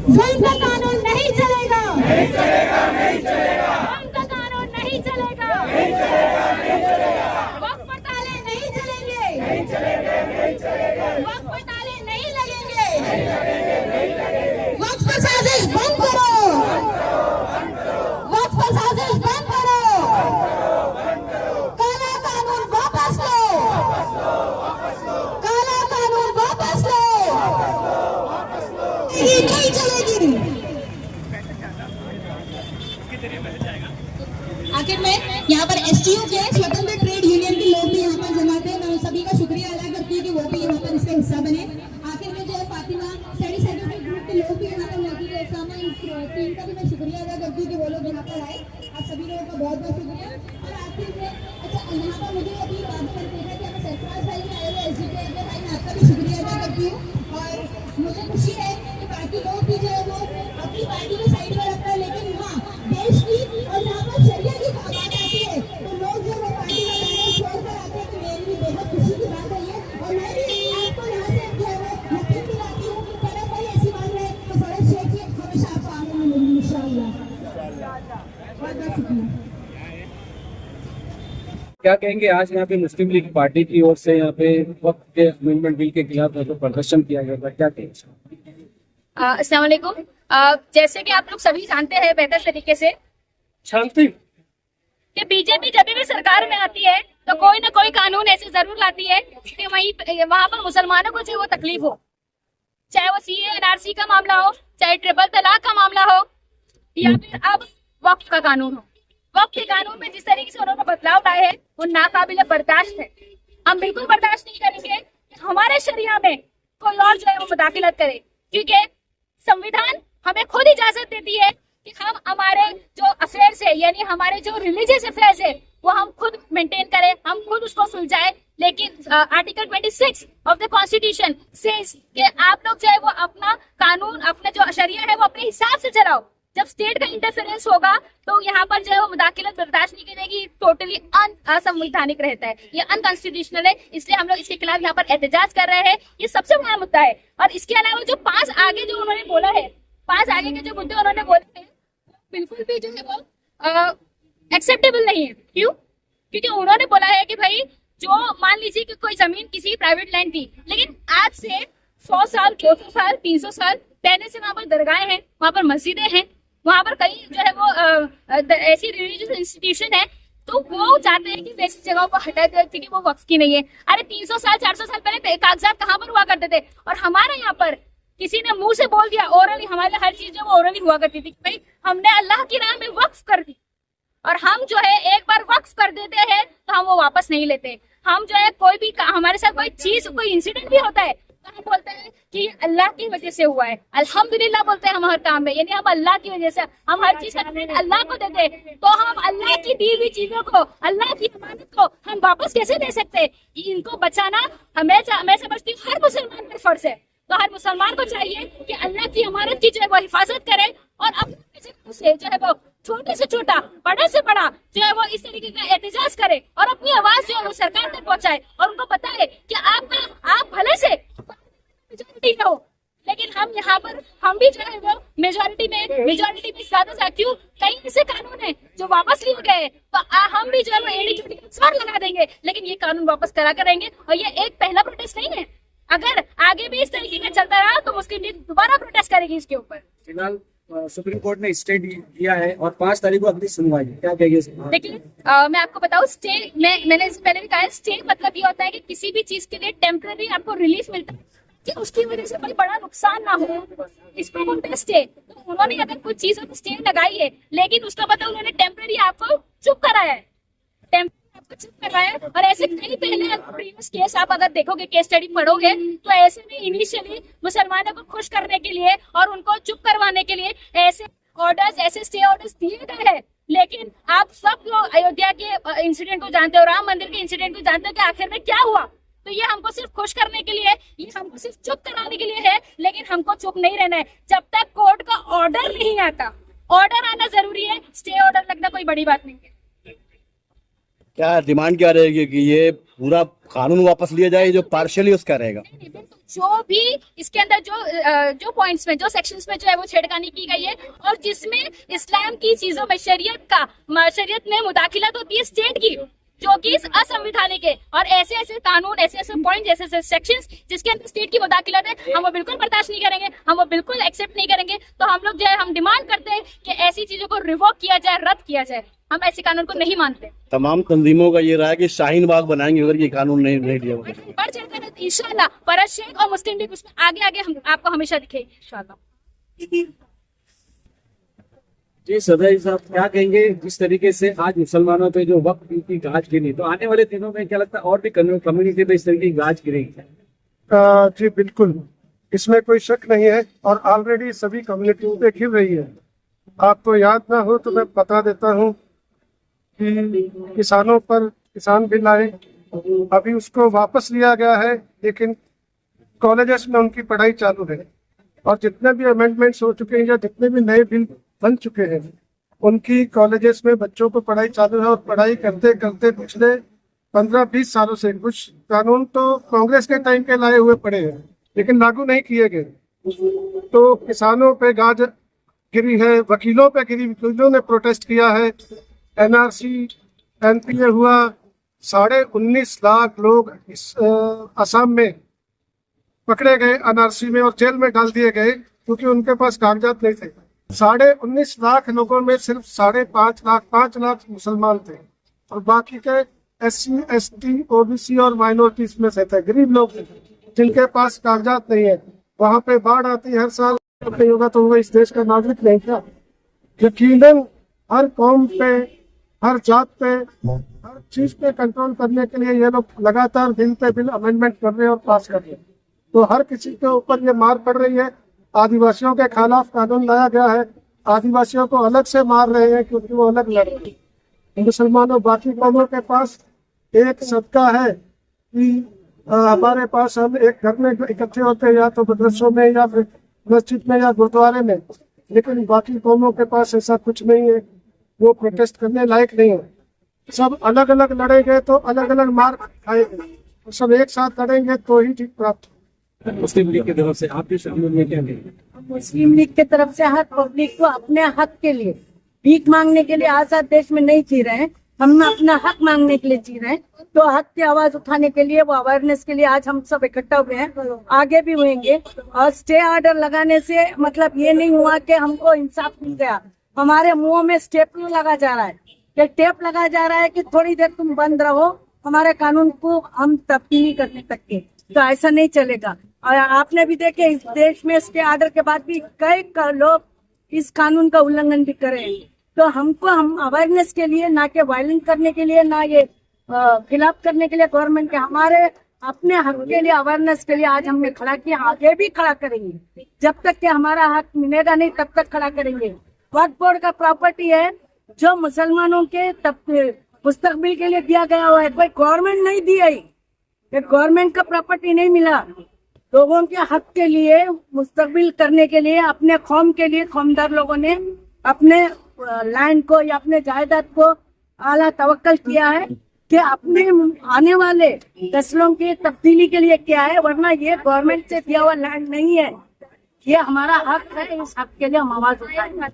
जुल्म का कानून नहीं चलेगा, नहीं चलेगा, नहीं चलेगा। जुल्म का कानून नहीं चलेगा, नहीं चलेगा, नहीं चलेगा। वक्फ घोटाले नहीं चलेंगे, नहीं चलेंगे, नहीं चलेंगे। वक्फ घोटाले नहीं लगेंगे, नहीं लगेंगे, नहीं लगेंगे। वक्फ पर साजिश बंद करो, वक्फ पर साजिश बंद करो, काला कानून वापस लो, काला कानून वापस लो, ये नहीं चलेगी। आखिर में यहाँ पर एसटीयू के स्वतंत्र ट्रेड यूनियन के लोग भी यहाँ पर जमा थे। मैं उन सभी का शुक्रिया अदा करती हूँ कि वो भी यहाँ पर इसका हिस्सा बने। आखिर में जो है फातिमा स्टडी सेंटर के ग्रुप के लोग भी यहाँ पर मौजूद है। सामा टीम का भी मैं शुक्रिया अदा करती हूँ कि वो लोग यहाँ पर आए। आप सभी लोगों का बहुत बहुत शुक्रिया। और आखिर में अच्छा यहाँ पर मुझे अभी बात करते हैं कि हमें सरफराज भाई भी आए हुए एसडीपी भाई, मैं आपका भी शुक्रिया अदा करती हूँ। और मुझे खुशी है कि बाकी लोग भी जो है वो अपनी पार्टी को साइड पर रखता है, लेकिन हाँ देश की और यहाँ पर शरिया की बात आती है तो लोग जो है पार्टी का बैनर छोड़कर आते हैं। तो मेरी भी बेहद खुशी की बात है ये। और मैं भी आपको यहाँ से जो है वो यकीन दिलाती हूँ कि कल भाई ऐसी बात रहे तो फरज शेख जी हमेशा आपको आने में मिलेंगे इंशाअल्लाह। बहुत बहुत शुक्रिया। क्या कहेंगे, आज यहाँ पे मुस्लिम लीग पार्टी की ओर से यहाँ पे वक्फ के अमेंडमेंट बिल के खिलाफ तो प्रदर्शन किया गया था, क्या कहेंगे? अस्सलाम वालेकुम। जैसे कि आप लोग सभी जानते हैं बेहतर तरीके से शांति कि बीजेपी जब भी सरकार में आती है तो कोई ना कोई कानून ऐसे जरूर लाती है कि वहाँ पर मुसलमानों को जो वो तकलीफ हो, चाहे वो सीए एनआरसी का मामला हो, चाहे ट्रिपल तलाक का मामला हो, या फिर अब वक्फ का कानून हो। वक्फ के कानून में जिस तरीके से उन्होंने बदलाव लाए हैं वो नाकाबिले बर्दाश्त है। हम बिल्कुल बर्दाश्त नहीं करेंगे कि हमारे शरिया में कोई और जो है वो मुदाखिलत करे, क्योंकि संविधान हमें खुद इजाजत देती है कि हम हमारे जो अफेयर्स है यानी हमारे जो रिलीजियस अफेयर्स है वो हम खुद मेंटेन करें, हम खुद उसको सुलझाएं। लेकिन article 26 of the constitution says कि आप लोग जो है वो अपना कानून, अपना जो शरिया है वो अपने हिसाब से चलाओ। जब स्टेट का इंटरफेरेंस होगा तो यहाँ पर जो है वो मुदाखिलत बर्दाश्त नहीं करेगी, टोटली असंवैधानिक रहता है, ये अनकॉन्स्टिट्यूशनल है। इसलिए हम लोग इसके खिलाफ यहाँ पर एहतजाज कर रहे हैं। ये सबसे बड़ा मुद्दा है। और इसके अलावा जो 5 आगे जो उन्होंने बोला है, 5 आगे के जो मुद्दे उन्होंने बोले हैं बिल्कुल भी जो है वो एक्सेप्टेबल नहीं है। क्यों? क्योंकि उन्होंने बोला है कि भाई जो मान लीजिए कि कोई जमीन किसी प्राइवेट लैंड थी, लेकिन आज से 100 साल 200 साल 300 साल पहले से वहां पर दरगाहें हैं, वहां पर मस्जिदें हैं, वहां पर कई जो है वो ऐसी रिलीजियस इंस्टीट्यूशन है, तो वो चाहते हैं कि वैसी जगहों को हटा दें क्योंकि वो वक्फ की नहीं है। अरे 300 साल 400 साल पहले कागजात कहाँ पर हुआ करते थे? और हमारे यहाँ पर किसी ने मुंह से बोल दिया, ओरली हमारे हर चीज जो वो ओरली हुआ करती थी, भाई हमने अल्लाह की राह में वक्फ कर दी। और हम जो है एक बार वक्फ कर देते हैं तो हम वो वापस नहीं लेते। हम जो है कोई भी हमारे साथ कोई चीज, कोई इंसिडेंट भी होता है तो हम बोलते हैं कि ये अल्लाह की वजह से हुआ है, अल्हम्दुलिल्लाह बोलते हैं हम हर काम में, यानी हम अल्लाह की वजह से, हम हर चीज का क्रेडिट अल्लाह को देते हैं। तो हम अल्लाह की दी हुई चीजों को, अल्लाह की अमानत को हम वापस कैसे दे सकते हैं? इनको बचाना मैं समझती हूँ हर मुसलमान पर फर्ज है। तो हर मुसलमान को चाहिए कि अल्लाह की अमानत की जो है वो हिफाजत करे और अपने से जो है वो छोटे से छोटा, बड़े से बड़ा जो है वो इस तरीके का एहतजाज करे और अपनी आवाज जो है वो सरकार तक पहुंचाए और उनको बताए कि आप भले से मेजोरिटी में हो, लेकिन हम यहाँ पर हम भी जो है वो मेजोरिटी में ज्यादा क्यों, कई ऐसे कानून है जो वापस लिए गए, तो हम भी जो है वो एड़ी चोटी स्वर लगा देंगे, लेकिन ये कानून वापस करा करेंगे। और ये एक पहला प्रोटेस्ट नहीं है, अगर आगे भी इस तरीके का चलता रहा तो मुस्लिम लीग दोबारा प्रोटेस्ट करेगी इसके ऊपर। फिलहाल सुप्रीम कोर्ट ने स्टे दिया है और 5 तारीख को अगली सुनवाई, क्या कहिए? देखिए मैं आपको बताऊं, स्टे मैंने इससे पहले भी कहा है, स्टे मतलब ये होता है कि किसी भी चीज के लिए टेम्पररी आपको रिलीफ मिलता है। कि उसकी वजह से कोई बड़ा नुकसान ना हो, इसको वो टेस्ट है। तो उन्होंने अगर कुछ चीजों पर स्टे लगाई है, लेकिन उसका मतलब उन्होंने टेम्पररी आपको चुप कराया है, टेम्पररी आपको चुप करवाया है। और ऐसे कई पहले प्रीवियस केस आप अगर देखोगे, केस स्टडी पढ़ोगे, तो ऐसे में इनिशियली मुसलमानों को खुश करने के लिए और उनको चुप करवाने के लिए ऐसे ऑर्डर्स, ऐसे स्टे ऑर्डर्स दिए गए हैं। लेकिन आप सब लोग अयोध्या के इंसिडेंट को जानते हो, राम मंदिर के इंसिडेंट को जानते हो कि आखिर में क्या हुआ। तो ये हमको सिर्फ खुश करने के लिए है, ये हमको सिर्फ चुप कराने के लिए है, लेकिन हमको चुप नहीं रहना है जब तक कोर्ट का ऑर्डर नहीं आता। ऑर्डर आना जरूरी है, स्टे ऑर्डर लगना कोई बड़ी बात नहीं है। क्या डिमांड क्या रहेगी कि ये पूरा कानून वापस लिया जाए, जो पार्शियली उसका रहेगा? जो भी इसके अंदर जो पॉइंट्स में, जो सेक्शंस में जो है वो छेड़खानी की गई है, और जिसमें इस्लाम की चीजों में शरीयत में मुदाखिलत होती है स्टेट की, जो कि असंवैधानिक है, और ऐसे ऐसे कानून, ऐसे ऐसे पॉइंट, ऐसे ऐसे सेक्शंस जिसके अंदर स्टेट की मुदाखिलत है, हम वो बिल्कुल बर्दाश्त नहीं करेंगे, हम वो बिल्कुल एक्सेप्ट नहीं करेंगे। तो हम लोग जो है, हम डिमांड करते हैं कि ऐसी चीजों को रिवोक किया जाए, रद्द किया जाए। हम ऐसे कानून को नहीं मानते। तमाम तंजीमों का ये रहा है कि शाहीन बाग बनाएंगे अगर ये कानून नहीं लिया होगा। बढ़ चढ़कर इंशाल्लाह फरज शेख और मुस्लिम लीग उसमें आगे आगे हम आपको हमेशा दिखेगी इंशाल्लाह। जी सदाई साहब, क्या कहेंगे जिस तरीके से आज मुसलमानों पे जो वक्त की गाज गिरी, तो आने वाले दिनों में क्या लगता है और भी कम्युनिटी पे इस तरीके की गाज गिरेगी? जी बिल्कुल, इसमें कोई शक नहीं है, और ऑलरेडी सभी कम्युनिटियों पे गिर रही है। आपको याद ना हो तो मैं बता देता हूँ कि किसानों पर किसान बिल आए, अभी उसको वापस लिया गया है, लेकिन कॉलेजेस में उनकी पढ़ाई चालू है, और जितने भी अमेंडमेंट्स हो चुके हैं या जितने भी नए बिल बन चुके हैं, उनकी कॉलेजेस में बच्चों को पढ़ाई चालू है। और पढ़ाई करते करते पिछले 15-20 सालों से कुछ कानून तो कांग्रेस के टाइम के लाए हुए पड़े हैं, लेकिन लागू नहीं किए गए। तो किसानों पे गाज गिरी है, वकीलों पे गिरी, वकीलों ने प्रोटेस्ट किया है। एनआरसी एनपीए हुआ, 19.5 लाख लोग इस असम में पकड़े गए एनआरसी में और जेल में डाल दिए गए क्योंकि उनके पास कागजात नहीं थे। 19.5 लाख लोगों में सिर्फ 5 लाख मुसलमान थे, और बाकी के SC ST OBC और माइनॉरिटीज में से थे, गरीब लोग जिनके पास कागजात नहीं है। वहाँ पे बाढ़ आती है हर साल, नहीं होगा तो वो इस देश का नागरिक नहीं था। यकीनन हर कौम पे, हर जात पे, हर चीज पे कंट्रोल करने के लिए ये लोग लगातार बिल पे बिल अमेंडमेंट कर रहे हैं और पास कर रहे हैं। तो हर किसी के ऊपर ये मार पड़ रही है। आदिवासियों के खिलाफ कानून लाया गया है, आदिवासियों को अलग से मार रहे हैं क्योंकि वो अलग लड़ रहे हैं। मुसलमानों बाकी कौमों के पास एक सदका है कि हमारे पास हम एक घर में इकट्ठे होते हैं, या तो मदरसों में या फिर मस्जिद में या गुरुद्वारे में, लेकिन बाकी कौमों के पास ऐसा कुछ नहीं है, वो प्रोटेस्ट करने लायक नहीं है। सब अलग अलग लड़ेंगे तो अलग अलग मार खाएंगे, सब एक साथ लड़ेंगे तो ही जीत प्राप्त होगी। मुस्लिम लीग की तरफ से आपके शामिल में क्या कहेंगे? मुस्लिम लीग की तरफ से हर पब्लिक को अपने हक के लिए, भीख मांगने के लिए आजाद देश में नहीं जी रहे हैं, हम अपना हक मांगने के लिए जी रहे हैं। तो हक की आवाज उठाने के लिए, वो अवेयरनेस के लिए आज हम सब इकट्ठा हुए हैं, आगे भी होंगे। और स्टे ऑर्डर लगाने से मतलब ये नहीं हुआ कि हमको इंसाफ मिल गया, हमारे मुंह में स्टेप लगा जा रहा है, कि टेप लगा जा रहा है कि थोड़ी देर तुम बंद रहो, हमारे कानून को हम तब्दीली करने तक के। तो ऐसा नहीं चलेगा। और आपने भी देखे इस देश में स्टे ऑर्डर के बाद भी कई लोग इस कानून का उल्लंघन भी कर रहे हैं। तो हमको, हम अवेयरनेस के लिए, ना कि वायलेंस करने के लिए, ना ये खिलाफ करने के लिए गवर्नमेंट के, हमारे अपने हक के लिए, अवेयरनेस के लिए आज हमने खड़ा किया, आगे भी खड़ा करेंगे। जब तक कि हमारा हक मिलेगा नहीं तब तक खड़ा करेंगे। वक्फ बोर्ड का प्रॉपर्टी है जो मुसलमानों के मुस्तकबिल के लिए दिया गया हुआ है, कोई गवर्नमेंट नहीं दी है, ये गवर्नमेंट का प्रॉपर्टी नहीं मिला। लोगों के हक के लिए, मुस्तकबिल करने के लिए, अपने कौम के लिए कौमदार लोगों ने अपने लैंड को या अपने जायदाद को आला तवक्कल किया है कि अपने आने वाले नस्लों की तब्दीली के लिए किया है, वरना ये गवर्नमेंट से दिया हुआ लैंड नहीं है, ये हमारा हक है। इस हक के लिए हम आवाज उठाएंगे।